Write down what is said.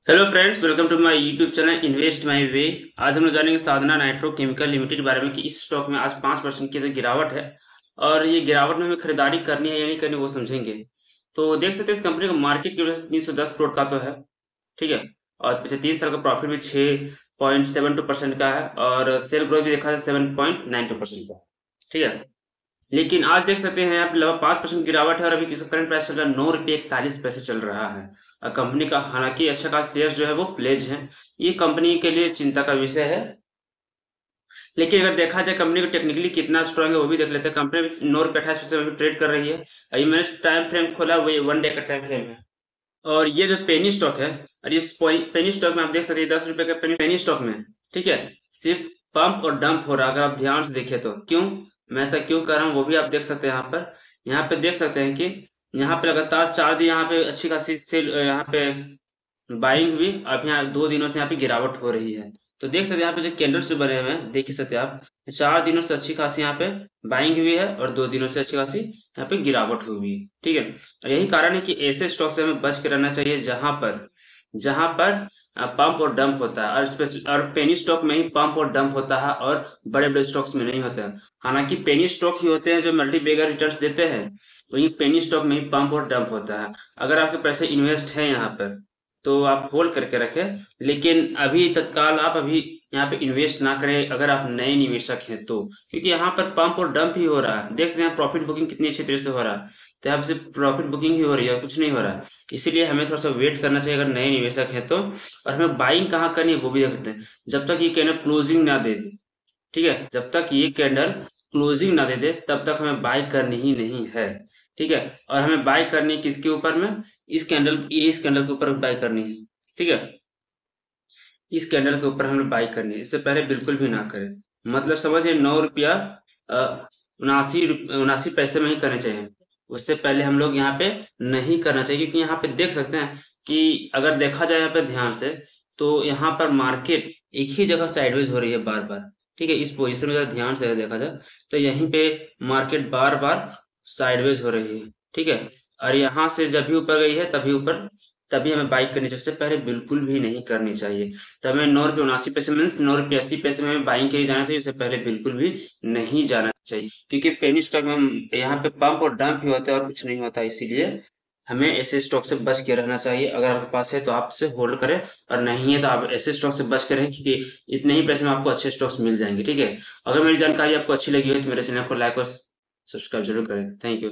Hello friends, welcome to my YouTube channel invest my way. आज हम लोग जानेंगे साधना नाइट्रो केमिकल लिमिटेड के बारे में कि इस स्टॉक में आज 5% की तो गिरावट है और ये गिरावट में हमें खरीदारी करनी है या नहीं करनी वो समझेंगे। तो देख सकते हैं इस कंपनी का मार्केट की वजह से 310 करोड़ का तो है। ठीक है। और पिछले 3 साल का प्रॉफिट भी 6.72% का है और सेल ग्रोथ भी देखा जाए 7.92% का है। ठीक है। लेकिन आज देख सकते हैं यहाँ पे लगभग 5% गिरावट है और अभी इसका करंट प्राइस चल रहा है 9 रुपये 41 पैसे चल रहा है। और कंपनी का हालांकि अच्छा खासा शेयर जो है वो प्लेज है। ये कंपनी के लिए चिंता का विषय है। लेकिन अगर देखा जाए कंपनी को टेक्निकली कितना स्ट्रांग है वो भी देख लेते हैं। कंपनी 9 रुपये 28 पैसे में ट्रेड कर रही है। अभी मैंने टाइम फ्रेम खोला, वही 1 डे का टाइम फ्रेम है। और ये जो पेनी स्टॉक है, और ये पेनी स्टॉक में आप देख सकते हैं 10 रुपए का पेनी स्टॉक में है। ठीक है। सिर्फ पंप और डंप हो रहा है अगर आप ध्यान से देखें तो। क्यों मैं ऐसा क्यों कर रहा हूँ वो भी आप देख सकते हैं। यहाँ पे देख सकते हैं कि यहाँ पे लगातार 4 दिन यहाँ पे अच्छी खासी सेल, यहाँ पे बाइंग हुई। अब यहाँ 2 दिनों से यहाँ पे गिरावट हो रही है। तो देख सकते हैं यहाँ पे जो कैंडल्स जो बने हुए हैं देख ही सकते हैं आप। 4 दिनों से अच्छी खासी यहाँ पे बाइंग हुई है और 2 दिनों से अच्छी खासी यहाँ पे गिरावट हुई है। ठीक है। और यही कारण है कि ऐसे स्टॉक से हमें बच के रहना चाहिए जहां पर पंप और डंप होता है। और पेनी स्टॉक में ही पंप और डंप होता है और बड़े बड़े स्टॉक्स में नहीं होता है। हालांकि पेनी स्टॉक ही होते हैं जो मल्टी बेगर रिटर्न्स देते हैं। वही पेनी स्टॉक में ही पंप और डंप होता है। अगर आपके पैसे इन्वेस्ट है यहाँ पर तो आप होल्ड करके रखें। लेकिन अभी तत्काल आप अभी यहाँ पे इन्वेस्ट ना करें अगर आप नए निवेशक हैं तो। क्योंकि यहाँ पर पंप और डंप ही हो रहा है। देख सकते हैं प्रॉफिट बुकिंग कितनी अच्छी तरह से हो रहा है। तो यहाँ पे सिर्फ प्रॉफिट बुकिंग ही हो रही है, कुछ नहीं हो रहा है। इसीलिए हमें थोड़ा सा वेट करना चाहिए अगर नए निवेशक हैं तो। और हमें बाइंग कहाँ करनी है वो भी देख सकते हैं। जब तक ये कैंडल क्लोजिंग ना दे दे, ठीक है, जब तक ये कैंडल क्लोजिंग ना दे दे तब तक हमें बाय करनी ही नहीं है। ठीक है। और हमें बाय करनी है किसके ऊपर में? इस कैंडल के ऊपर बाय करनी है। ठीक है। इस कैंडल के ऊपर हमें बाई करनी है। इससे पहले बिल्कुल भी ना करें। मतलब समझिए 9 रुपया 79 पैसे में ही करने चाहिए। उससे पहले हम लोग यहाँ पे नहीं करना चाहिए। क्योंकि यहाँ पे देख सकते हैं कि अगर देखा जाए यहाँ पे ध्यान से तो यहाँ पर मार्केट एक ही जगह साइडवेज हो रही है बार बार। ठीक है। इस पोजीशन में अगर ध्यान से देखा जाए तो यहीं पे मार्केट बार बार साइडवेज हो रही है। ठीक है। और यहाँ से जब भी ऊपर गई है तभी हमें बाई करनी चाहिए। उससे पहले बिल्कुल भी नहीं करनी चाहिए। तो हमें 9 रुपये 79 पैसे मीन्स 9 रुपये 80 पैसे में हमें बाइंग के लिए जाना चाहिए। उससे पहले बिल्कुल भी नहीं जाना चाहिए। क्योंकि पेनी स्टॉक में यहाँ पे पंप और डंप ही होता है और कुछ नहीं होता। इसीलिए हमें ऐसे स्टॉक से बच के रहना चाहिए। अगर आपके पास है तो आप से होल्ड करें, और नहीं है तो आप ऐसे स्टॉक से बच के रहें। क्योंकि इतने ही पैसे में आपको अच्छे स्टॉक्स मिल जाएंगे। ठीक है। अगर मेरी जानकारी आपको अच्छी लगी हो तो मेरे चैनल को लाइक और सब्सक्राइब जरूर करें। Thank you.